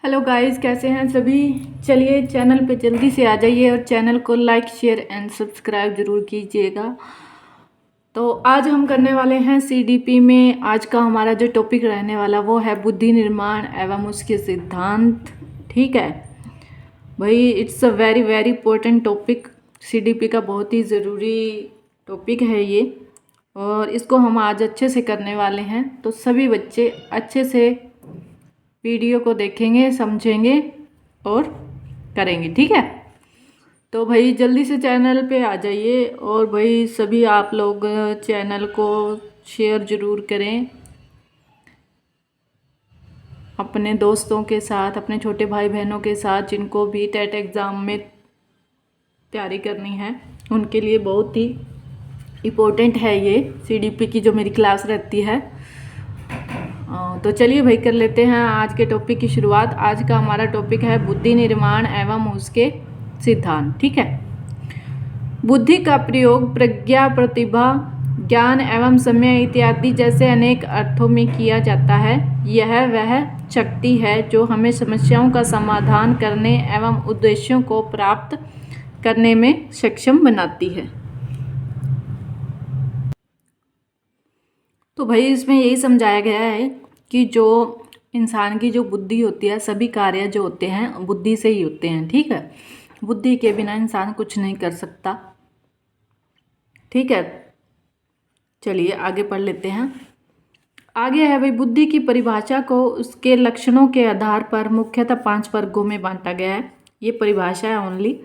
Hello guys, कैसे हैं सभी। चलिए चैनल पे जल्दी से आ जाइए और चैनल को लाइक शेयर एंड सब्सक्राइब ज़रूर कीजिएगा। तो आज हम करने वाले हैं सीडीपी में। आज का हमारा जो टॉपिक रहने वाला वो है बुद्धि निर्माण एवं उसके सिद्धांत। ठीक है भाई, it's a very very important topic. CDP का बहुत ही ज़रूरी टॉपिक है ये, और इसको हम आज अच्छे से करने वाले हैं। तो सभी बच्चे अच्छे से वीडियो को देखेंगे, समझेंगे और करेंगे। ठीक है, तो भाई जल्दी से चैनल पे आ जाइए। और भाई सभी आप लोग चैनल को शेयर ज़रूर करें अपने दोस्तों के साथ, अपने छोटे भाई बहनों के साथ जिनको भी टेट एग्ज़ाम में तैयारी करनी है। उनके लिए बहुत ही इम्पोर्टेंट है ये सीडीपी की जो मेरी क्लास रहती है। तो चलिए भाई कर लेते हैं आज के टॉपिक की शुरुआत। आज का हमारा टॉपिक है बुद्धि निर्माण एवं उसके सिद्धांत। ठीक है, बुद्धि का प्रयोग प्रज्ञा, प्रतिभा, ज्ञान एवं समय इत्यादि जैसे अनेक अर्थों में किया जाता है। यह वह शक्ति है जो हमें समस्याओं का समाधान करने एवं उद्देश्यों को प्राप्त करने में सक्षम बनाती है। तो भाई इसमें यही समझाया गया है कि जो इंसान की जो बुद्धि होती है, सभी कार्य जो होते हैं बुद्धि से ही होते हैं। ठीक है, बुद्धि के बिना इंसान कुछ नहीं कर सकता। ठीक है, चलिए आगे पढ़ लेते हैं। आगे है भाई, बुद्धि की परिभाषा को उसके लक्षणों के आधार पर मुख्यतः 5 वर्गों में बांटा गया है। ये परिभाषा है ओनली।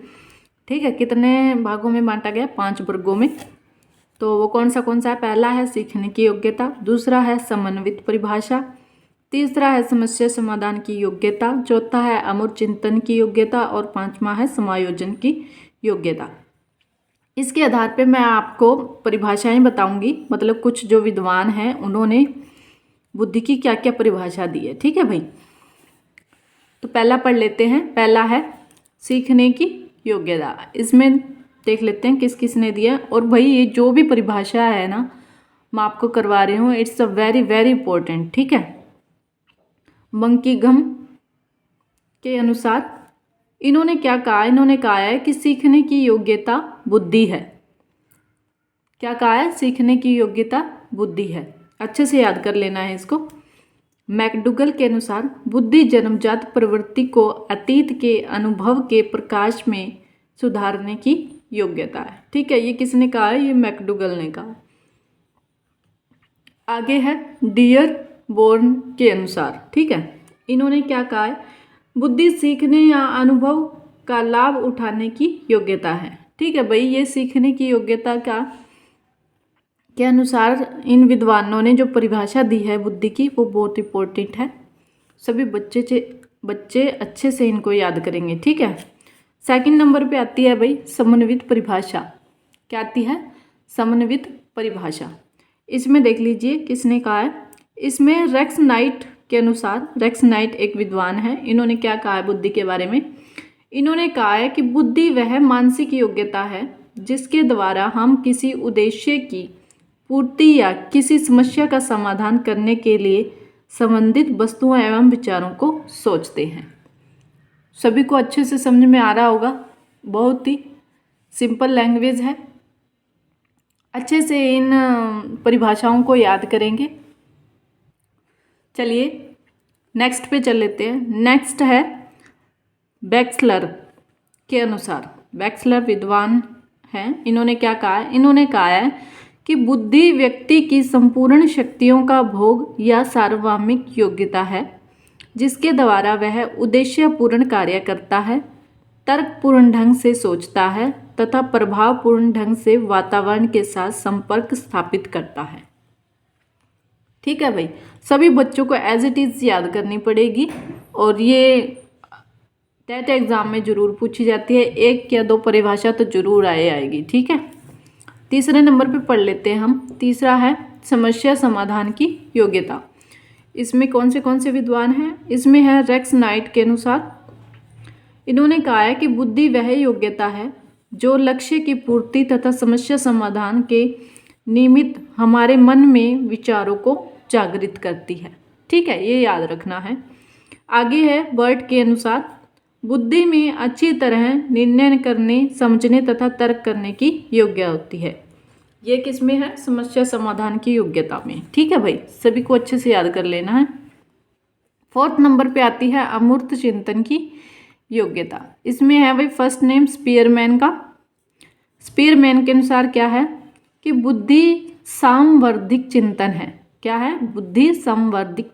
ठीक है, कितने भागों में बांटा गया? 5 वर्गों में। तो वो कौन सा है? पहला है सीखने की योग्यता, दूसरा है समन्वित परिभाषा, तीसरा है समस्या समाधान की योग्यता, चौथा है अमूर्त चिंतन की योग्यता और 5वां है समायोजन की योग्यता। इसके आधार पे मैं आपको परिभाषाएं बताऊंगी, मतलब कुछ जो विद्वान हैं उन्होंने बुद्धि की क्या क्या परिभाषा दी है। ठीक है भाई, तो पहला पढ़ लेते हैं। पहला है सीखने की योग्यता। इसमें देख लेते हैं किस किस ने दिया। और भाई ये जो भी परिभाषा है ना, मैं आपको करवा रही हूँ, it's a very very important. ठीक है, बंकिगम के अनुसार इन्होंने क्या कहा? इन्होंने कहा है कि सीखने की योग्यता बुद्धि है। क्या कहा है? सीखने की योग्यता बुद्धि है। अच्छे से याद कर लेना है इसको। मैकडूगल के अनुसार बुद्धि जन्मजात प्रवृत्ति को अतीत के अनुभव के प्रकाश में सुधारने की योग्यता है। ठीक है, ये किसने कहा है? ये मैकडूगल ने कहा। आगे है डियर बोर्न के अनुसार। ठीक है, इन्होंने क्या कहा है? बुद्धि सीखने या अनुभव का लाभ उठाने की योग्यता है। ठीक है भाई, ये सीखने की योग्यता के अनुसार इन विद्वानों ने जो परिभाषा दी है बुद्धि की, वो बहुत इंपॉर्टेंट है। सभी बच्चे अच्छे से इनको याद करेंगे। ठीक है, सेकंड नंबर पे आती है भाई समन्वित परिभाषा। क्या आती है? समन्वित परिभाषा। इसमें देख लीजिए किसने कहा है। इसमें रेक्स नाइट के अनुसार, रेक्स नाइट एक विद्वान है, इन्होंने क्या कहा है बुद्धि के बारे में? इन्होंने कहा है कि बुद्धि वह मानसिक योग्यता है जिसके द्वारा हम किसी उद्देश्य की पूर्ति या किसी समस्या का समाधान करने के लिए संबंधित वस्तुओं एवं विचारों को सोचते हैं। सभी को अच्छे से समझ में आ रहा होगा। बहुत ही सिंपल लैंग्वेज है। अच्छे से इन परिभाषाओं को याद करेंगे। चलिए नेक्स्ट पे चल लेते हैं। नेक्स्ट है बैक्सलर के अनुसार। बैक्सलर विद्वान हैं, इन्होंने क्या कहा है? इन्होंने कहा है कि बुद्धि व्यक्ति की संपूर्ण शक्तियों का भोग या सार्वभौमिक योग्यता है जिसके द्वारा वह उद्देश्यपूर्ण कार्य करता है, तर्कपूर्ण ढंग से सोचता है तथा प्रभावपूर्ण ढंग से वातावरण के साथ संपर्क स्थापित करता है। ठीक है भाई, सभी बच्चों को एज इट इज़ याद करनी पड़ेगी और ये टेट एग्ज़ाम में ज़रूर पूछी जाती है। 1 या 2 परिभाषा तो ज़रूर आएगी। ठीक है, तीसरे नंबर पे पढ़ लेते हैं हम। तीसरा है समस्या समाधान की योग्यता। इसमें कौन से विद्वान हैं? इसमें है रेक्स नाइट के अनुसार। इन्होंने कहा है कि बुद्धि वह योग्यता है जो लक्ष्य की पूर्ति तथा समस्या समाधान के निमित्त हमारे मन में विचारों को जागृत करती है। ठीक है, ये याद रखना है। आगे है बर्ट के अनुसार बुद्धि में अच्छी तरह निर्णय करने, समझने तथा तर्क करने की योग्यता होती है। ये किस में है? समस्या समाधान की योग्यता में। ठीक है भाई, सभी को अच्छे से याद कर लेना है। 4th नंबर पे आती है अमूर्त चिंतन की योग्यता। इसमें है भाई फर्स्ट नेम स्पीयरमैन का। स्पीयरमैन के अनुसार क्या है कि बुद्धि संवर्धिक चिंतन है। क्या है? बुद्धि संवर्धिक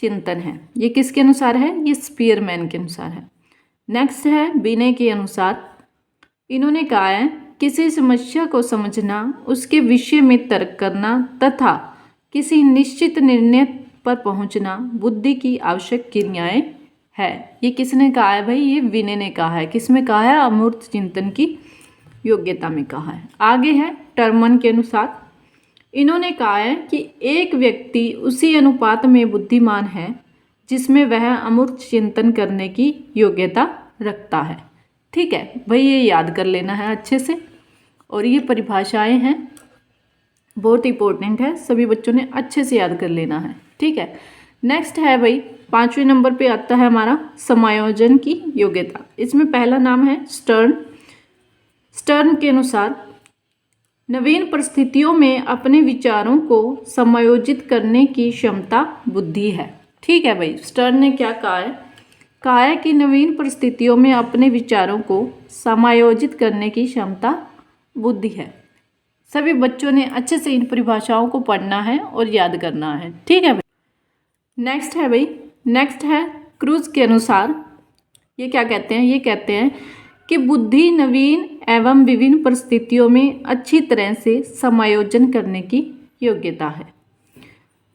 चिंतन है। ये किसके अनुसार है? ये स्पीयरमैन के अनुसार है। नेक्स्ट है बिने के अनुसार। इन्होंने कहा है किसी समस्या को समझना, उसके विषय में तर्क करना तथा किसी निश्चित निर्णय पर पहुंचना बुद्धि की आवश्यक क्रियाएं है। ये किसने कहा है भाई? ये विनय ने कहा है। किसमें कहा है? अमूर्त चिंतन की योग्यता में कहा है। आगे है टर्मन के अनुसार। इन्होंने कहा है कि एक व्यक्ति उसी अनुपात में बुद्धिमान है जिसमें वह अमूर्त चिंतन करने की योग्यता रखता है। ठीक है भाई, ये याद कर लेना है अच्छे से। और ये परिभाषाएं हैं, बहुत इंपॉर्टेंट है, सभी बच्चों ने अच्छे से याद कर लेना है। ठीक है, नेक्स्ट है भाई 5वें नंबर पे आता है हमारा समायोजन की योग्यता। इसमें पहला नाम है स्टर्न। स्टर्न के अनुसार नवीन परिस्थितियों में अपने विचारों को समायोजित करने की क्षमता बुद्धि है। ठीक है भाई, स्टर्न ने क्या कहा है? कहा है कि नवीन परिस्थितियों में अपने विचारों को समायोजित करने की क्षमता बुद्धि है। सभी बच्चों ने अच्छे से इन परिभाषाओं को पढ़ना है और याद करना है। ठीक है भाई, नेक्स्ट है भाई, नेक्स्ट है क्रूज के अनुसार। ये क्या कहते हैं? ये कहते हैं कि बुद्धि नवीन एवं विभिन्न परिस्थितियों में अच्छी तरह से समायोजन करने की योग्यता है।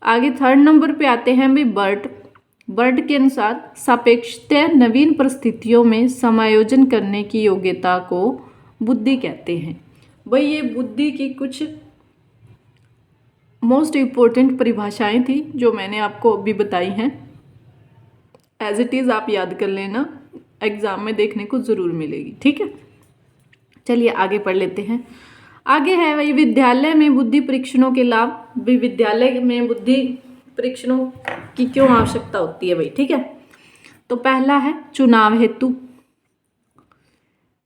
आगे 3rd नंबर पे आते हैं भाई बर्ट। बर्ट के अनुसार सापेक्षतः नवीन परिस्थितियों में समायोजन करने की योग्यता को बुद्धि कहते हैं। भाई ये बुद्धि की कुछ मोस्ट इम्पोर्टेंट परिभाषाएं थी जो मैंने आपको अभी बताई हैं। एज इट इज़ आप याद कर लेना, एग्जाम में देखने को ज़रूर मिलेगी। ठीक है, चलिए आगे पढ़ लेते हैं। आगे है भाई विद्यालय में बुद्धि परीक्षणों के लाभ। विद्यालय में बुद्धि परीक्षणों की क्यों आवश्यकता होती है भाई? ठीक है, तो पहला है चुनाव हेतु।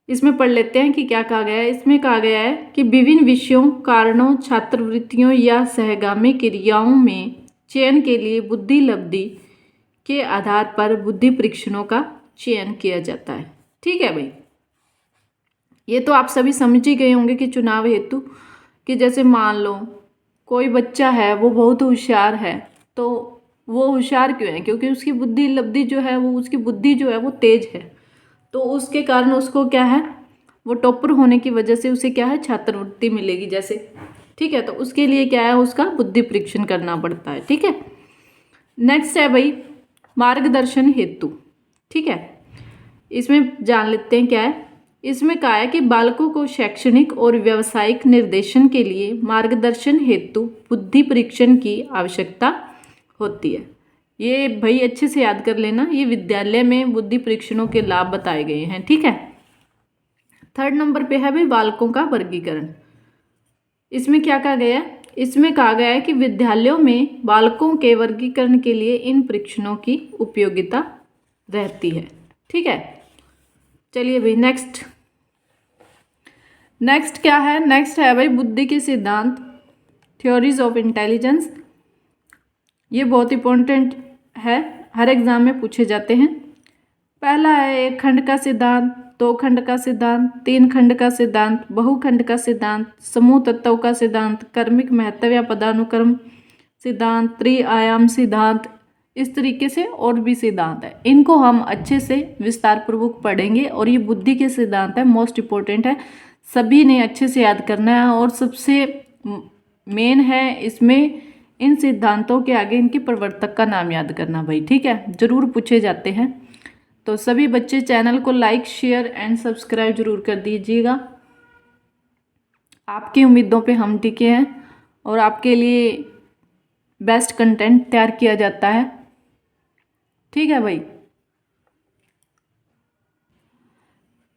इसमें पढ़ लेते हैं कि क्या कहा गया है। इसमें कहा गया है कि विभिन्न विषयों, कारणों, छात्रवृत्तियों या सहगामी क्रियाओं में चयन के लिए बुद्धि लब्धि के आधार पर बुद्धि परीक्षणों का चयन किया जाता है। ठीक है भाई, ये तो आप सभी समझ ही गए होंगे कि चुनाव हेतु कि जैसे मान लो कोई बच्चा है वो बहुत होशियार है, तो वो होशियार क्यों है? क्योंकि उसकी बुद्धि लब्धि जो है वो, उसकी बुद्धि जो है वो तेज है, तो उसके कारण उसको क्या है, वो टॉपर होने की वजह से उसे क्या है, छात्रवृत्ति मिलेगी जैसे। ठीक है, तो उसके लिए क्या है, उसका बुद्धि परीक्षण करना पड़ता है। ठीक है, नेक्स्ट है भाई मार्गदर्शन हेतु। ठीक है, इसमें जान लेते हैं क्या है। इसमें कहा है कि बालकों को शैक्षणिक और व्यावसायिक निर्देशन के लिए मार्गदर्शन हेतु बुद्धि परीक्षण की आवश्यकता होती है। ये भाई अच्छे से याद कर लेना, ये विद्यालय में बुद्धि परीक्षणों के लाभ बताए गए हैं। ठीक है, 3rd नंबर पे है भाई बालकों का वर्गीकरण। इसमें क्या कहा गया है? इसमें कहा गया है कि विद्यालयों में बालकों के वर्गीकरण के लिए इन परीक्षणों की उपयोगिता रहती है। ठीक है, चलिए भाई नेक्स्ट क्या है? नेक्स्ट है भाई बुद्धि के सिद्धांत, थ्योरीज ऑफ इंटेलिजेंस। ये बहुत इंपॉर्टेंट है, हर एग्जाम में पूछे जाते हैं। पहला है 1 खंड का सिद्धांत, 2 खंड का सिद्धांत, 3 खंड का सिद्धांत, बहुखंड का सिद्धांत, समूह तत्वों का सिद्धांत, क्रमिक महत्व या पदानुक्रम सिद्धांत, त्रिआयाम सिद्धांत, इस तरीके से और भी सिद्धांत है। इनको हम अच्छे से विस्तार पूर्वक पढ़ेंगे और ये बुद्धि के सिद्धांत है, मोस्ट इम्पोर्टेंट है, सभी ने अच्छे से याद करना है। और सबसे मेन है इसमें इन सिद्धांतों के आगे इनके प्रवर्तक का नाम याद करना भाई। ठीक है, जरूर पूछे जाते हैं। तो सभी बच्चे चैनल को लाइक, शेयर एंड सब्सक्राइब जरूर कर दीजिएगा। आपकी उम्मीदों पे हम टिके हैं और आपके लिए बेस्ट कंटेंट तैयार किया जाता है। ठीक है भाई,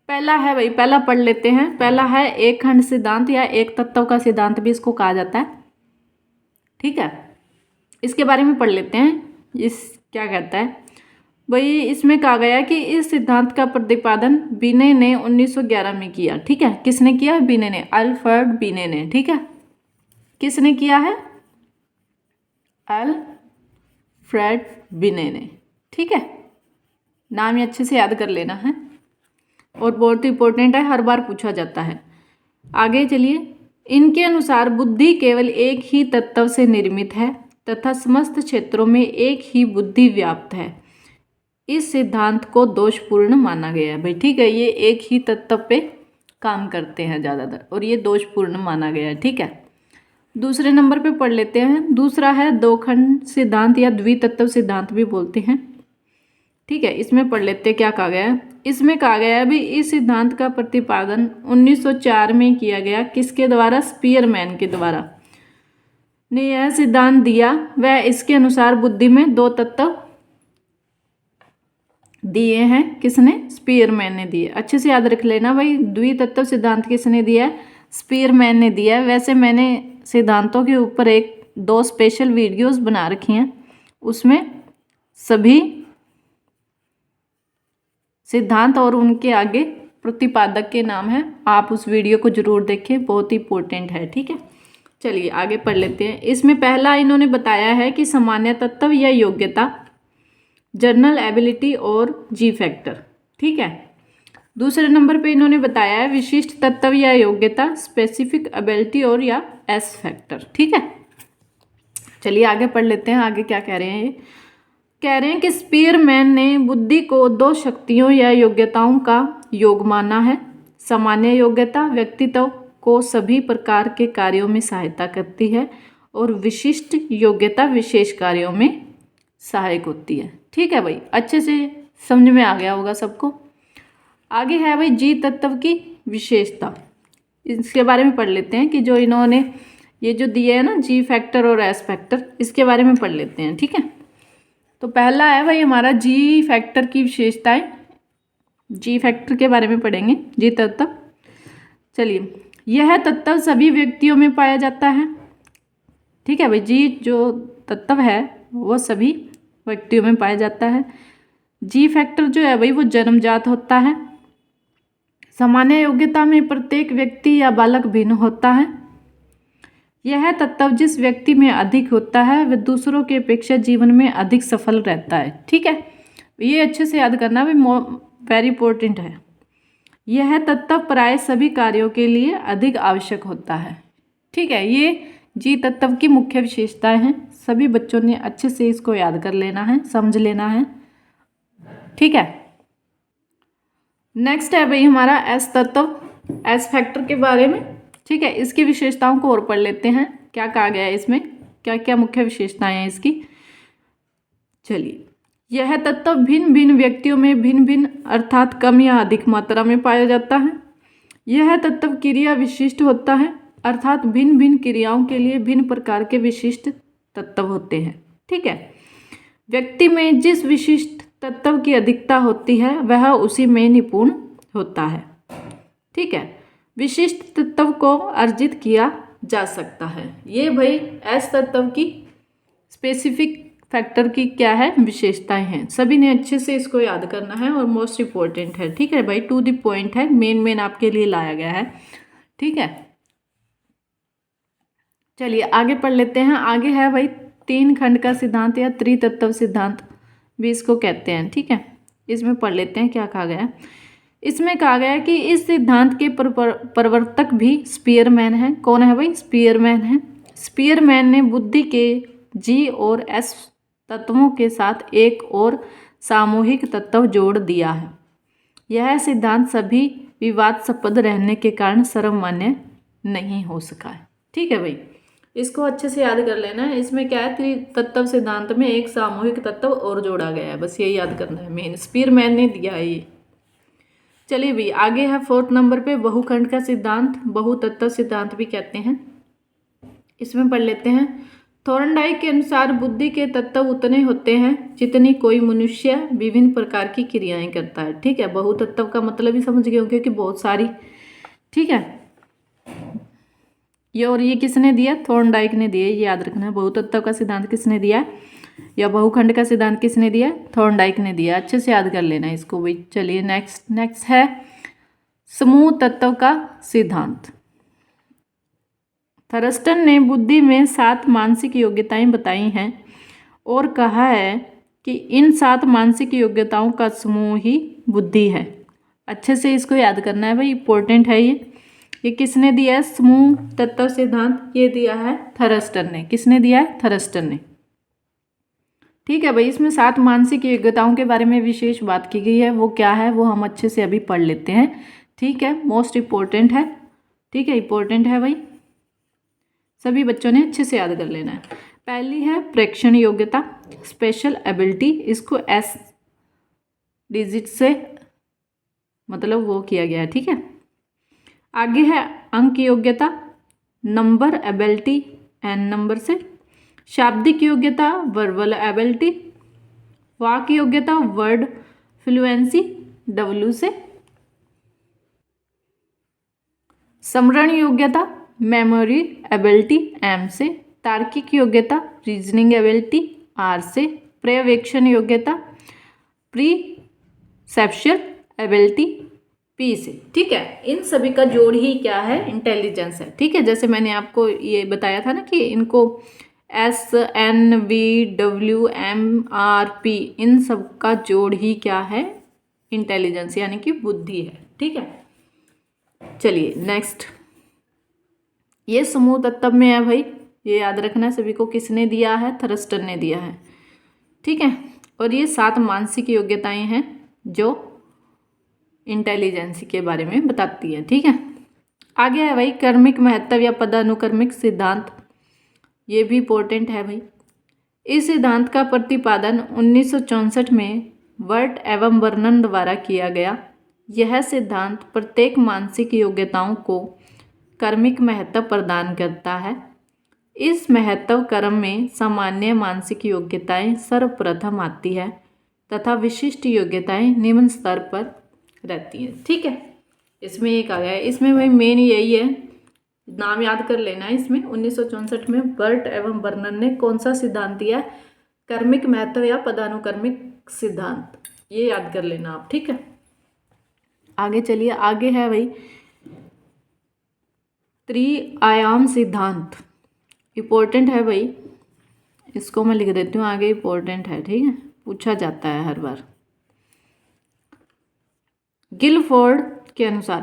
पहला है भाई, पहला पढ़ लेते हैं। पहला है 1 खंड सिद्धांत या एक तत्व का सिद्धांत भी इसको कहा जाता है। ठीक है, इसके बारे में पढ़ लेते हैं। इस क्या कहता है भाई इसमें कहा गया कि इस सिद्धांत का प्रतिपादन बिने ने 1911 में किया। ठीक है, किसने किया? बिने ने, अल्फ्रेड बिने ने। ठीक है, किसने किया है? अल्फ्रेड बिने ने। ठीक है, नाम ये अच्छे से याद कर लेना है और बहुत इंपॉर्टेंट है, हर बार पूछा जाता है। आगे चलिए। इनके अनुसार बुद्धि केवल एक ही तत्व से निर्मित है तथा समस्त क्षेत्रों में एक ही बुद्धि व्याप्त है। इस सिद्धांत को दोषपूर्ण माना गया है। भाई ठीक है, ये एक ही तत्व पे काम करते हैं ज़्यादातर और ये दोषपूर्ण माना गया है। ठीक है, दूसरे नंबर पे पढ़ लेते हैं। दूसरा है दो खंड सिद्धांत या द्वितत्व सिद्धांत भी बोलते हैं। ठीक है, इसमें पढ़ लेते हैं क्या कहा गया है। इसमें कहा गया है भी इस सिद्धांत का प्रतिपादन 1904 में किया गया। किसके द्वारा? स्पीयरमैन के द्वारा ने यह सिद्धांत दिया। वह इसके अनुसार बुद्धि में दो तत्व दिए हैं। किसने? स्पीयरमैन ने दिए। अच्छे से याद रख लेना भाई, द्वितत्व सिद्धांत किसने दिया है? स्पीयरमैन ने दिया है। वैसे मैंने सिद्धांतों के ऊपर दो स्पेशल वीडियोस बना रखी हैं, उसमें सभी सिद्धांत और उनके आगे प्रतिपादक के नाम है। आप उस वीडियो को जरूर देखें, बहुत ही इंपॉर्टेंट है। ठीक है, चलिए आगे पढ़ लेते हैं। इसमें पहला इन्होंने बताया है कि सामान्य तत्व या योग्यता, जनरल एबिलिटी और जी फैक्टर। ठीक है, दूसरे नंबर पे इन्होंने बताया है विशिष्ट तत्व या योग्यता, स्पेसिफिक एबिलिटी और या एस फैक्टर। ठीक है, चलिए आगे पढ़ लेते हैं। आगे क्या कह रहे हैं? ये कह रहे हैं कि स्पीयरमैन ने बुद्धि को दो शक्तियों या योग्यताओं का योग माना है। सामान्य योग्यता व्यक्तित्व को सभी प्रकार के कार्यों में सहायता करती है और विशिष्ट योग्यता विशेष कार्यों में सहायक होती है। ठीक है भाई, अच्छे से समझ में आ गया होगा सबको। आगे है भाई जी तत्व की विशेषता। इसके बारे में पढ़ लेते हैं कि जो इन्होंने ये जो दिए है ना जी फैक्टर और एस फैक्टर, इसके बारे में पढ़ लेते हैं। ठीक है, तो पहला है भाई हमारा जी फैक्टर की विशेषताएं। जी फैक्टर के बारे में पढ़ेंगे, जी तत्व। चलिए, यह तत्व सभी व्यक्तियों में पाया जाता है। ठीक है भाई, जी जो तत्व है वो सभी व्यक्तियों में पाया जाता है। जी फैक्टर जो है भाई वो जन्मजात होता है। सामान्य योग्यता में प्रत्येक व्यक्ति या बालक भिन्न होता है। यह तत्व जिस व्यक्ति में अधिक होता है वह दूसरों की अपेक्षा जीवन में अधिक सफल रहता है। ठीक है, ये अच्छे से याद करना भी वेरी इंपॉर्टेंट है। यह तत्व प्राय सभी कार्यों के लिए अधिक आवश्यक होता है। ठीक है, ये जी तत्व की मुख्य विशेषताएं हैं। सभी बच्चों ने अच्छे से इसको याद कर लेना है, समझ लेना है। ठीक है, नेक्स्ट है भाई हमारा एस तत्व, एस फैक्टर के बारे में। ठीक है, इसकी विशेषताओं को और पढ़ लेते हैं। क्या कहा गया है इसमें, क्या क्या मुख्य विशेषताएं हैं इसकी। चलिए, यह तत्व भिन्न भिन्न व्यक्तियों में भिन्न भिन्न अर्थात कम या अधिक मात्रा में पाया जाता है। यह तत्व क्रिया विशिष्ट होता है, अर्थात भिन्न भिन्न क्रियाओं के लिए भिन्न प्रकार के विशिष्ट तत्व होते हैं। ठीक है, व्यक्ति में जिस विशिष्ट तत्व की अधिकता होती है वह उसी में निपुण होता है। ठीक है, विशिष्ट तत्व को अर्जित किया जा सकता है। ये भाई एस तत्व की स्पेसिफिक फैक्टर की क्या है, विशेषताएं हैं। सभी ने अच्छे से इसको याद करना है और मोस्ट इम्पोर्टेंट है। ठीक है भाई, टू द पॉइंट है, मेन आपके लिए लाया गया है। ठीक है, चलिए आगे पढ़ लेते हैं। आगे है भाई तीन खंड का सिद्धांत या त्रितत्व सिद्धांत भी इसको कहते हैं। ठीक है, इसमें पढ़ लेते हैं क्या कहा गया है। इसमें कहा गया है कि इस सिद्धांत के प्रवर्तक भी स्पीयरमैन है। कौन है भाई? स्पीयरमैन है। स्पीयरमैन ने बुद्धि के जी और एस तत्वों के साथ एक और सामूहिक तत्व जोड़ दिया है। यह सिद्धांत सभी विवादास्पद रहने के कारण सर्वमान्य नहीं हो सका है। ठीक है भाई, इसको अच्छे से याद कर लेना है। इसमें क्या है, त्रितत्व सिद्धांत में एक सामूहिक तत्व और जोड़ा गया है, बस यही याद करना है। मेन स्पीयरमैन ने दिया है ये। चलिए भाई, आगे है फोर्थ नंबर पे बहुखंड का सिद्धांत, बहुतत्व सिद्धांत भी कहते हैं। इसमें पढ़ लेते हैं। थॉर्नडाइक के अनुसार बुद्धि के तत्व उतने होते हैं जितनी कोई मनुष्य विभिन्न प्रकार की क्रियाएं करता है। ठीक है, बहुतत्व का मतलब ही समझ गए होंगे कि बहुत सारी। ठीक है, ये और ये किसने दिया? थॉर्नडाइक ने दिया, ये याद रखना है। बहुतत्व का सिद्धांत किसने दिया? या बहुखंड का सिद्धांत किसने दिया है? थॉर्नडाइक ने दिया। अच्छे से याद कर लेना इसको भाई। चलिए नेक्स्ट है समूह तत्व का सिद्धांत। थर्स्टन ने बुद्धि में 7 मानसिक योग्यताएं बताई हैं और कहा है कि इन 7 मानसिक योग्यताओं का समूह ही बुद्धि है। अच्छे से इसको याद करना है भाई, इंपॉर्टेंट है ये किसने दिया है समूह तत्व सिद्धांत? ये दिया है थर्स्टन ने। किसने दिया है? थर्स्टन ने। ठीक है भाई, इसमें 7 मानसिक योग्यताओं के बारे में विशेष बात की गई है। वो क्या है वो हम अच्छे से अभी पढ़ लेते हैं। ठीक है, मोस्ट इम्पोर्टेंट है। ठीक है, इम्पोर्टेंट है भाई, सभी बच्चों ने अच्छे से याद कर लेना है। पहली है प्रेक्षण योग्यता, स्पेशल एबिलिटी। इसको S डिजिट से मतलब वो किया गया है। ठीक है, आगे है अंक योग्यता, नंबर एबिलिटी N नंबर से। शाब्दिक योग्यता वर्बल एबिलिटी। वाक योग्यता वर्ड फ्लुएंसी W से। स्मरण योग्यता मेमोरी एबिलिटी M से। तार्किक योग्यता रीजनिंग एबिलिटी R से। पर्यवेक्षण योग्यता प्रीसेप्शन एबिलिटी P से। ठीक है, इन सभी का जोड़ ही क्या है? इंटेलिजेंस है। ठीक है, जैसे मैंने आपको ये बताया था ना कि इनको SNVWMRP इन सब का जोड़ ही क्या है? इंटेलिजेंस यानी कि बुद्धि है। ठीक है, चलिए नेक्स्ट, ये समूह तत्व में है भाई, ये याद रखना है सभी को। किसने दिया है? थर्स्टन ने दिया है। ठीक है, और ये 7 मानसिक योग्यताएं हैं जो इंटेलिजेंस के बारे में बताती है। ठीक है, आगे है भाई कर्मिक महत्व या पदानुक्रमिक सिद्धांत। ये भी इम्पोर्टेंट है भाई। इस सिद्धांत का प्रतिपादन 1964 में वर्ट एवं बर्नन द्वारा किया गया। यह सिद्धांत प्रत्येक मानसिक योग्यताओं को कर्मिक महत्व प्रदान करता है। इस महत्व क्रम में सामान्य मानसिक योग्यताएं सर्वप्रथम आती है तथा विशिष्ट योग्यताएं निम्न स्तर पर रहती हैं। ठीक है, इसमें एक आ गया है। इसमें भाई मेन यही है, नाम याद कर लेना है। इसमें 1964 में वर्ट एवं बर्नन ने कौन सा सिद्धांत दिया है? कर्मिक महत्व या पदानुक्रमिक सिद्धांत। ये याद कर लेना आप। ठीक है, आगे चलिए। आगे है भाई त्रिआयाम सिद्धांत। इम्पोर्टेंट है भाई, इसको मैं लिख देती हूँ आगे, इम्पोर्टेंट है। ठीक है, पूछा जाता है हर बार। गिलफोर्ड के अनुसार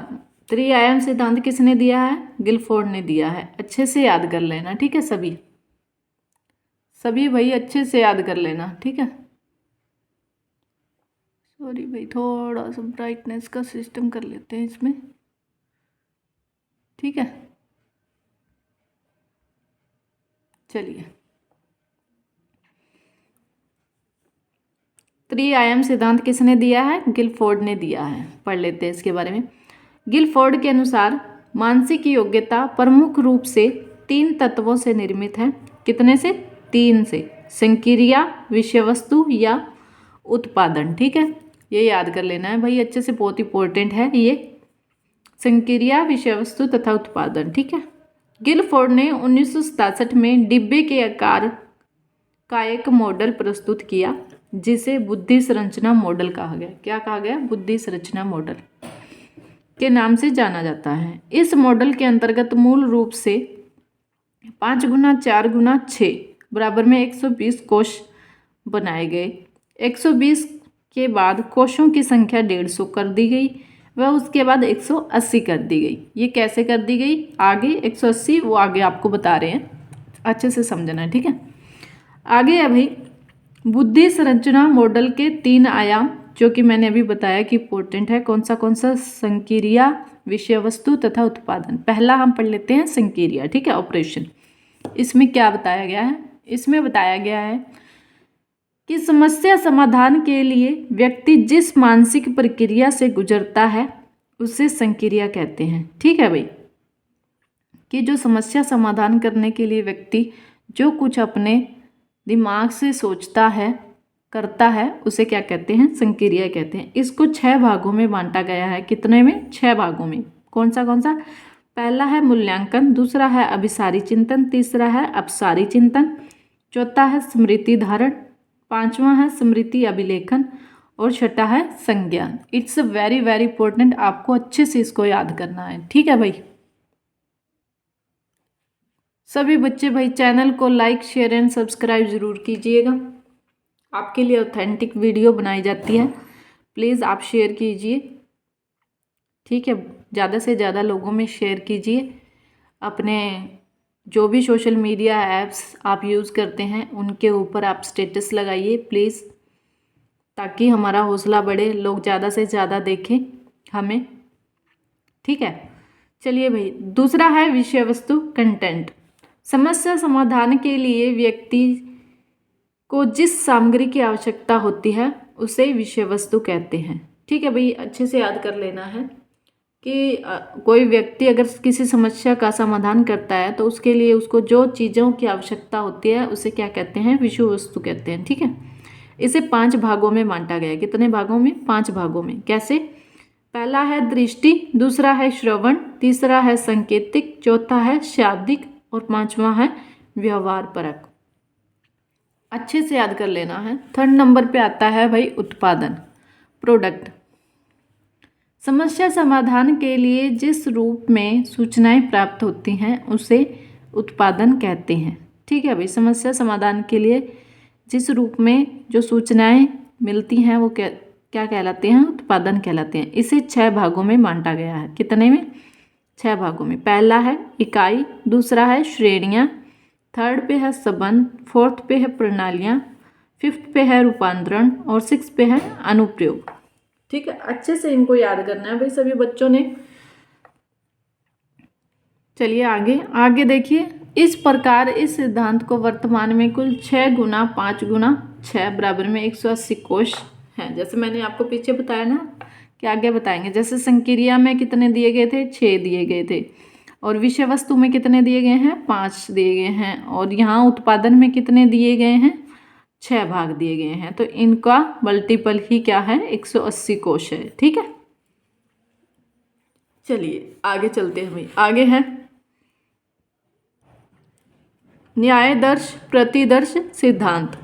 त्रिआयाम सिद्धांत किसने दिया है? गिलफोर्ड ने दिया है। अच्छे से याद कर लेना। ठीक है, सभी भाई अच्छे से याद कर लेना। ठीक है, सॉरी भाई, थोड़ा सा ब्राइटनेस का सिस्टम कर लेते हैं इसमें। ठीक है, चलिए। त्रिआयाम सिद्धांत किसने दिया है? गिलफोर्ड ने दिया है। पढ़ लेते हैं इसके बारे में। गिलफोर्ड के अनुसार मानसिक योग्यता प्रमुख रूप से 3 तत्वों से निर्मित है। कितने से? 3 से। संक्रिया, विषय वस्तु या उत्पादन। ठीक है, ये याद कर लेना है भाई अच्छे से, बहुत इंपॉर्टेंट है ये। संक्रिया, विषय वस्तु तथा उत्पादन। ठीक है, गिलफोर्ड ने 1967 में डिब्बे के आकार का एक मॉडल प्रस्तुत किया जिसे बुद्धि संरचना मॉडल कहा गया। क्या कहा गया? बुद्धि संरचना मॉडल के नाम से जाना जाता है। इस मॉडल के अंतर्गत मूल रूप से 5 गुना 4 गुना 6 बराबर में 120 कोष बनाए गए। 120 के बाद कोषों की संख्या 150 कर दी गई व उसके बाद 180 कर दी गई। ये कैसे कर दी गई? आगे 180 वो आगे आपको बता रहे हैं, अच्छे से समझना है। ठीक है, आगे है भाई बुद्धि संरचना मॉडल के 3 आयाम, जो कि मैंने अभी बताया कि इंपॉर्टेंट है। कौन सा? संक्रिया, विषय वस्तु तथा उत्पादन। पहला हम पढ़ लेते हैं संक्रिया। ठीक है, ऑपरेशन। इसमें क्या बताया गया है? इसमें बताया गया है कि समस्या समाधान के लिए व्यक्ति जिस मानसिक प्रक्रिया से गुजरता है उसे संक्रिया कहते हैं। ठीक है भाई, कि जो समस्या समाधान करने के लिए व्यक्ति जो कुछ अपने दिमाग से सोचता है, करता है, उसे क्या कहते हैं? संक्रिया कहते हैं। इसको 6 भागों में बांटा गया है। कितने में? 6 भागों में। कौन सा? पहला है मूल्यांकन, दूसरा है अभिसारी चिंतन, तीसरा है अपसारी चिंतन, चौथा है स्मृति धारण, पांचवा है स्मृति अभिलेखन और छठा है संज्ञान। इट्स वेरी वेरी इंपॉर्टेंट, आपको अच्छे से इसको याद करना है, ठीक है भाई। सभी बच्चे भाई चैनल को लाइक शेयर एंड सब्सक्राइब जरूर कीजिएगा, आपके लिए ऑथेंटिक वीडियो बनाई जाती है, प्लीज़ आप शेयर कीजिए, ठीक है। ज़्यादा से ज़्यादा लोगों में शेयर कीजिए। अपने जो भी सोशल मीडिया ऐप्स आप यूज़ करते हैं उनके ऊपर आप स्टेटस लगाइए प्लीज़, ताकि हमारा हौसला बढ़े, लोग ज़्यादा से ज़्यादा देखें हमें, ठीक है। चलिए भाई, दूसरा है विषय वस्तु कंटेंट। समस्या समाधान के लिए व्यक्ति को जिस सामग्री की आवश्यकता होती है उसे विषय वस्तु कहते हैं, ठीक है भाई। अच्छे से याद कर लेना है कि कोई व्यक्ति अगर किसी समस्या का समाधान करता है तो उसके लिए उसको जो चीज़ों की आवश्यकता होती है उसे क्या कहते हैं, विषय वस्तु कहते हैं, ठीक है। इसे 5 भागों में बांटा गया है। कितने भागों में? 5 भागों में। कैसे? पहला है दृष्टि, दूसरा है श्रवण, तीसरा है सांकेतिक, चौथा है शाब्दिक और पांचवा है व्यवहार परक। अच्छे से याद कर लेना है। 3rd नंबर पे आता है भाई उत्पादन, प्रोडक्ट। समस्या समाधान के लिए जिस रूप में सूचनाएं प्राप्त होती हैं उसे उत्पादन कहते हैं, ठीक है भाई। समस्या समाधान के लिए जिस रूप में जो सूचनाएं मिलती हैं वो क्या कहलाते हैं? उत्पादन कहलाते हैं। इसे 6 भागों में बांटा गया है। कितने में? 6 भागों में। पहला है इकाई, दूसरा है श्रेणियाँ, 3rd पे है संबंध, 4th पे है प्रणालियाँ, 5th पे है रूपांतरण और 6th पे है अनुप्रयोग, ठीक है। अच्छे से इनको याद करना है भाई सभी बच्चों ने। चलिए आगे आगे देखिए। इस प्रकार इस सिद्धांत को वर्तमान में कुल 6 गुना 5 गुना 6 बराबर में 180 कोश हैं। जैसे मैंने आपको पीछे बताया ना कि आगे बताएंगे। जैसे संक्रिया में कितने दिए गए थे? 6 दिए गए थे। और विषय वस्तु में कितने दिए गए हैं? 5 दिए गए हैं। और यहाँ उत्पादन में कितने दिए गए हैं? 6 भाग दिए गए हैं। तो इनका मल्टीपल ही क्या है? 180 कोश है, ठीक है। चलिए आगे चलते हैं भाई। आगे है न्यायदर्श प्रतिदर्श सिद्धांत।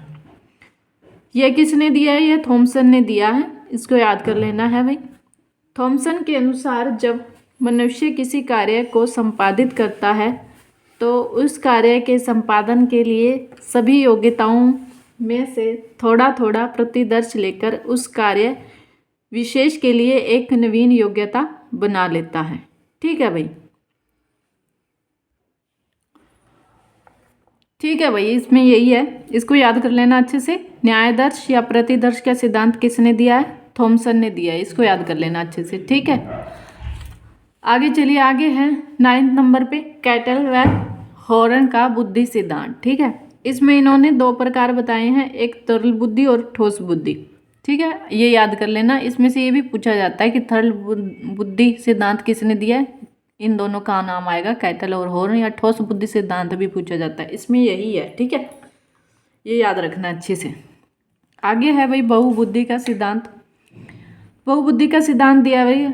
यह किसने दिया है? यह थॉमसन ने दिया है। इसको याद कर लेना है भाई। थॉमसन के अनुसार जब मनुष्य किसी कार्य को संपादित करता है तो उस कार्य के संपादन के लिए सभी योग्यताओं में से थोड़ा थोड़ा प्रतिदर्श लेकर उस कार्य विशेष के लिए एक नवीन योग्यता बना लेता है, ठीक है भाई। ठीक है भाई, इसमें यही है, इसको याद कर लेना अच्छे से। न्यायदर्श या प्रतिदर्श का सिद्धांत किसने दिया है? थॉमसन ने दिया है। इसको याद कर लेना अच्छे से, ठीक है। आगे चलिए। आगे है 9th नंबर पे कैटल व हॉर्न का बुद्धि सिद्धांत, ठीक है। इसमें इन्होंने 2 प्रकार बताए हैं, एक तरल बुद्धि और ठोस बुद्धि, ठीक है। ये याद कर लेना। इसमें से ये भी पूछा जाता है कि तरल बुद्धि सिद्धांत किसने दिया है? इन दोनों का नाम आएगा, कैटल और हॉर्न। या ठोस बुद्धि सिद्धांत भी पूछा जाता है, इसमें यही है, ठीक है। ये याद रखना अच्छे से। आगे है भाई बहुबुद्धि का सिद्धांत। बहुबुद्धि का सिद्धांत दिया भाई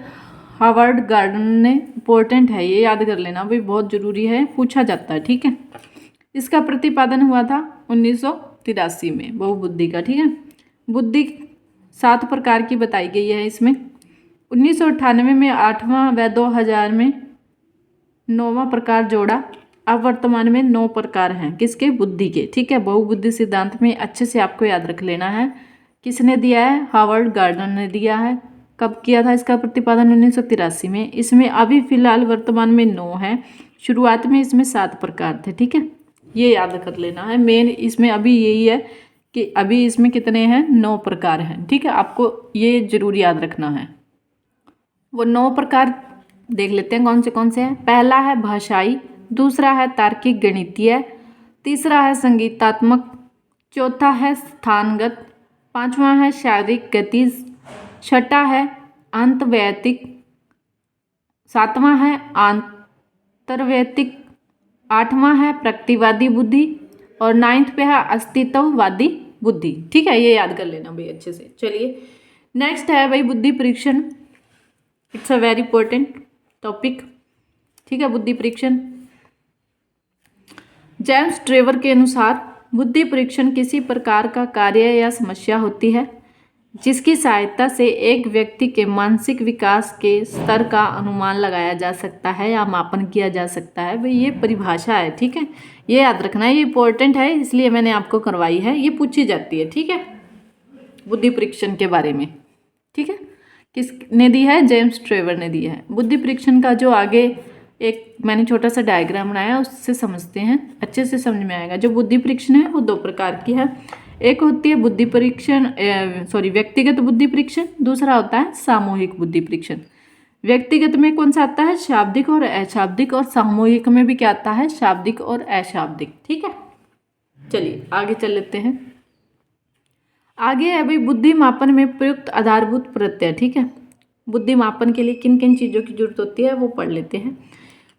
हार्वर्ड गार्डन ने। इंपॉर्टेंट है, ये याद कर लेना भाई, बहुत जरूरी है, पूछा जाता है, ठीक है। इसका प्रतिपादन हुआ था 1983 में, बहुबुद्धि का, ठीक है। बुद्धि 7 प्रकार की बताई गई है इसमें। 1998 में 8वां व 2000 में 9वां प्रकार जोड़ा। अब वर्तमान में 9 प्रकार हैं किसके? बुद्धि के, ठीक है। बहुबुद्धि सिद्धांत में अच्छे से आपको याद रख लेना है। किसने दिया है? हार्वर्ड गार्डन ने दिया है। कब किया था इसका प्रतिपादन? 1983 में। इसमें अभी फिलहाल वर्तमान में 9 है, शुरुआत में इसमें 7 प्रकार थे, ठीक है। ये याद कर लेना है। मेन इसमें अभी यही है कि अभी इसमें कितने हैं? 9 प्रकार हैं, ठीक है। आपको ये जरूर याद रखना है। वो 9 प्रकार देख लेते हैं कौन से हैं। पहला है भाषाई, दूसरा है तार्किक गणितीय, तीसरा है संगीतात्मक, चौथा है स्थानगत, 5वां है शारीरिक गतिज, 6ठा है अंतर्वैयक्तिक, 7वां है आंतरवैयक्तिक, 8वां है प्रकृतिवादी बुद्धि और 9th पे है अस्तित्ववादी बुद्धि, ठीक है। ये याद कर लेना भाई अच्छे से। चलिए नेक्स्ट है भाई बुद्धि परीक्षण। It's a very important topic, ठीक है। बुद्धि परीक्षण जेम्स ट्रेवर के अनुसार बुद्धि परीक्षण किसी प्रकार का कार्य या समस्या होती है जिसकी सहायता से एक व्यक्ति के मानसिक विकास के स्तर का अनुमान लगाया जा सकता है या मापन किया जा सकता है। भाई ये परिभाषा है, ठीक है, ये याद रखना है, ये इंपॉर्टेंट है इसलिए मैंने आपको करवाई है, ये पूछी जाती है, ठीक है, बुद्धि परीक्षण के बारे में, ठीक है। किसने दी है? जेम्स ट्रेवर ने दी है। बुद्धि परीक्षण का जो आगे एक मैंने छोटा सा डायग्राम बनाया उससे समझते हैं, अच्छे से समझ में आएगा। जो बुद्धि परीक्षण है वो दो प्रकार की है, एक होती है बुद्धि परीक्षण व्यक्तिगत बुद्धि परीक्षण, दूसरा होता है सामूहिक बुद्धि परीक्षण। व्यक्तिगत में कौन सा आता है? शाब्दिक और अशाब्दिक, और सामूहिक में भी क्या आता है? शाब्दिक और अशाब्दिक, ठीक है। चलिए आगे चल लेते हैं। आगे है भाई बुद्धि मापन में प्रयुक्त आधारभूत प्रत्यय, ठीक है। बुद्धि मापन के लिए किन किन चीज़ों की जरूरत होती है वो पढ़ लेते हैं।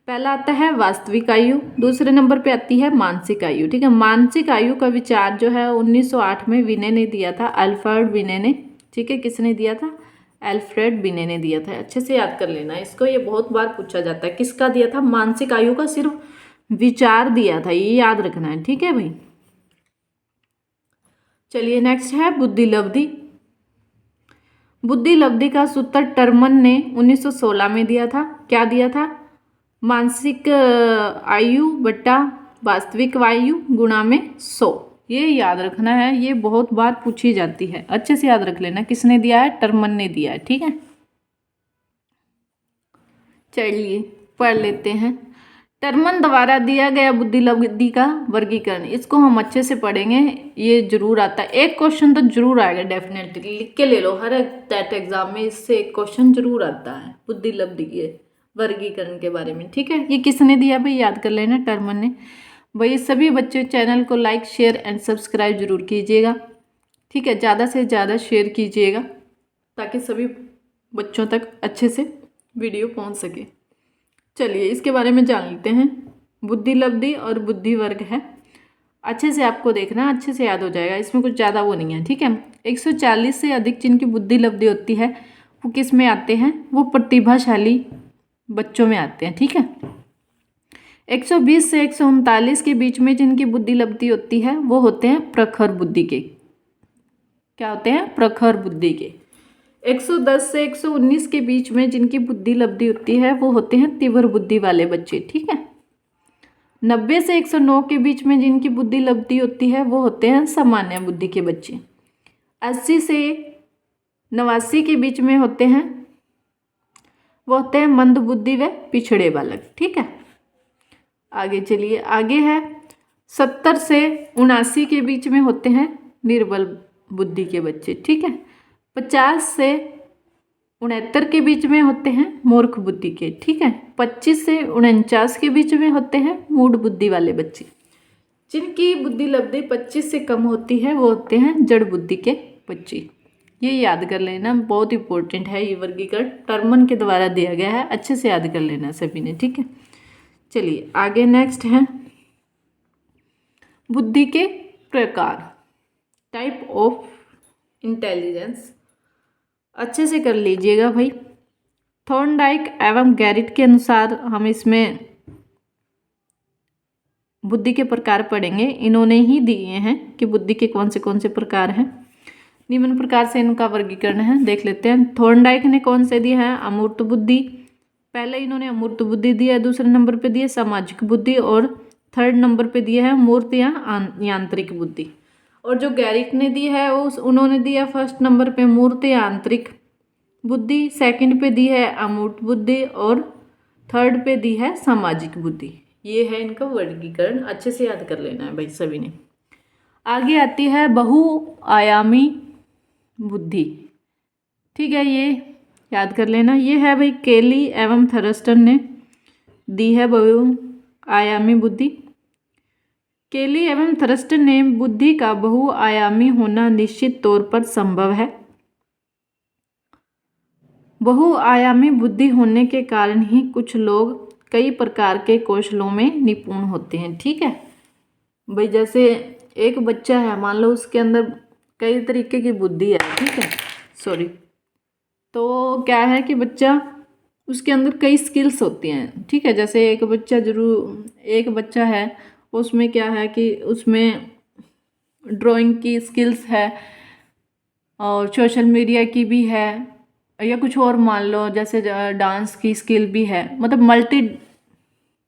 पहला आता है वास्तविक आयु, दूसरे नंबर पे आती है मानसिक आयु, ठीक है। मानसिक आयु का विचार जो है 1908 में विने ने दिया था, अल्फ्रेड विने ने, ठीक है। किसने दिया था? अल्फ्रेड विने ने दिया था। अच्छे से याद कर लेना इसको, ये बहुत बार पूछा जाता है। किसका दिया था? मानसिक आयु का सिर्फ विचार दिया था, ये याद रखना है, ठीक है भाई। चलिए नेक्स्ट है बुद्धि लब्धि। बुद्धि लब्धि का सूत्र टर्मन ने 1916 में दिया था। क्या दिया था? मानसिक आयु बट्टा वास्तविक आयु गुणा में 100। ये याद रखना है, ये बहुत बार पूछी जाती है, अच्छे से याद रख लेना। किसने दिया है? टर्मन ने दिया है, ठीक है। चलिए पढ़ लेते हैं। टर्मन द्वारा दिया गया बुद्धि लब्धि का वर्गीकरण, इसको हम अच्छे से पढ़ेंगे, ये जरूर आता है, एक क्वेश्चन तो जरूर आएगा, डेफिनेटली लिख के ले लो, हर टेट एग्जाम में इससे एक क्वेश्चन जरूर आता है बुद्धि लब्धि के वर्गीकरण के बारे में, ठीक है। ये किसने दिया भाई? याद कर लेना, टर्मन ने। भाई सभी बच्चे चैनल को लाइक शेयर एंड सब्सक्राइब जरूर कीजिएगा, ठीक है, ज़्यादा से ज़्यादा शेयर कीजिएगा ताकि सभी बच्चों तक अच्छे से वीडियो पहुंच सके। चलिए इसके बारे में जान लेते हैं। बुद्धि लब्धि और बुद्धि वर्ग है, अच्छे से आपको देखना, अच्छे से याद हो जाएगा, इसमें कुछ ज़्यादा वो नहीं है, ठीक है। 140 से अधिक जिनकी बुद्धि लब्धि होती है वो किस में आते हैं? वो प्रतिभाशाली बच्चों में आते हैं, ठीक है। 120 से 139 के बीच में जिनकी बुद्धि लब्धि होती है वो होते हैं प्रखर बुद्धि के। क्या होते हैं? प्रखर बुद्धि के। 110 से 119 के बीच में जिनकी बुद्धि लब्धि होती है वो होते हैं तीव्र बुद्धि वाले बच्चे, ठीक है। 90 से 109 के बीच में जिनकी बुद्धि लब्धि होती है वो होते हैं सामान्य बुद्धि के बच्चे। 80 से 89 के बीच में होते हैं वो होते हैं मंद बुद्धि व पिछड़े बालक, ठीक है। आगे चलिए, आगे है 70 से 79 के बीच में होते हैं निर्बल बुद्धि के बच्चे, ठीक है। 50 से 69 के बीच में होते हैं मूर्ख बुद्धि के, ठीक है। 25 से 49 के बीच में होते हैं मूढ़ बुद्धि वाले बच्चे। जिनकी बुद्धि लब्धि 25 से कम होती है वो होते हैं जड़ बुद्धि के बच्चे। ये याद कर लेना, बहुत इंपॉर्टेंट है ये वर्गीकरण, टर्मन के द्वारा दिया गया है, अच्छे से याद कर लेना सभी ने, ठीक है। चलिए आगे नेक्स्ट है बुद्धि के प्रकार, टाइप ऑफ इंटेलिजेंस, अच्छे से कर लीजिएगा भाई। थॉर्नडाइक एवं गैरिट के अनुसार हम इसमें बुद्धि के प्रकार पढ़ेंगे, इन्होंने ही दिए हैं कि बुद्धि के कौन से प्रकार हैं। निम्न प्रकार से इनका वर्गीकरण है, देख लेते हैं। थॉर्नडाइक ने कौन से दिए हैं? अमूर्त बुद्धि, पहले इन्होंने अमूर्त बुद्धि दिया, दूसरे नंबर पे दिए सामाजिक बुद्धि, और थर्ड नंबर पे दिया है मूर्त या यांत्रिक बुद्धि। और जो गैरिट ने दी है उन्होंने दिया फर्स्ट नंबर पे मूर्त या आंतरिक बुद्धि, सेकंड पे दी है अमूर्त बुद्धि, और थर्ड पे दी है सामाजिक बुद्धि। ये है इनका वर्गीकरण, अच्छे से याद कर लेना है भाई सभी ने। आगे आती है बहुआयामी बुद्धि, ठीक है, ये याद कर लेना। ये है भाई केली एवं थर्स्टन ने दी है बहुआयामी बुद्धि। केली एवं थर्स्टन ने बुद्धि का बहुआयामी होना निश्चित तौर पर संभव है। बहुआयामी बुद्धि होने के कारण ही कुछ लोग कई प्रकार के कौशलों में निपुण होते हैं, ठीक है भाई। जैसे एक बच्चा है, मान लो उसके अंदर कई तरीके की बुद्धि है, ठीक है, सॉरी, तो क्या है कि बच्चा उसके अंदर कई स्किल्स होती हैं, ठीक है। जैसे एक बच्चा है उसमें क्या है कि उसमें ड्राइंग की स्किल्स है और सोशल मीडिया की भी है, या कुछ और मान लो जैसे डांस की स्किल भी है, मतलब मल्टी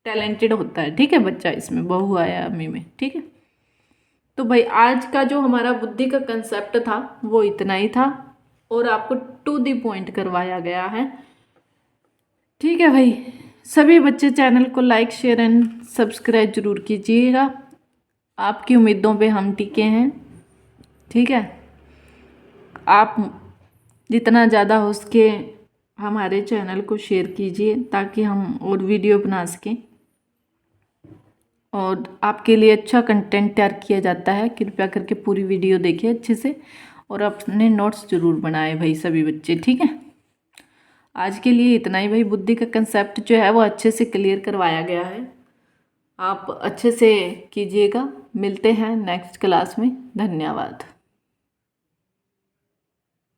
टैलेंटेड होता है, ठीक है बच्चा इसमें बहुआयामी में, ठीक है। तो भाई आज का जो हमारा बुद्धि का कंसेप्ट था वो इतना ही था और आपको टू द पॉइंट करवाया गया है, ठीक है भाई। सभी बच्चे चैनल को लाइक शेयर एंड सब्सक्राइब जरूर कीजिएगा, आपकी उम्मीदों पे हम टिके हैं, ठीक है। आप जितना ज़्यादा हो सके हमारे चैनल को शेयर कीजिए ताकि हम और वीडियो बना सकें और आपके लिए अच्छा कंटेंट तैयार किया जाता है। कृपया करके पूरी वीडियो देखिए अच्छे से और अपने नोट्स ज़रूर बनाए भाई सभी बच्चे, ठीक है। आज के लिए इतना ही भाई, बुद्धि का कंसेप्ट जो है वो अच्छे से क्लियर करवाया गया है, आप अच्छे से कीजिएगा। मिलते हैं नेक्स्ट क्लास में, धन्यवाद।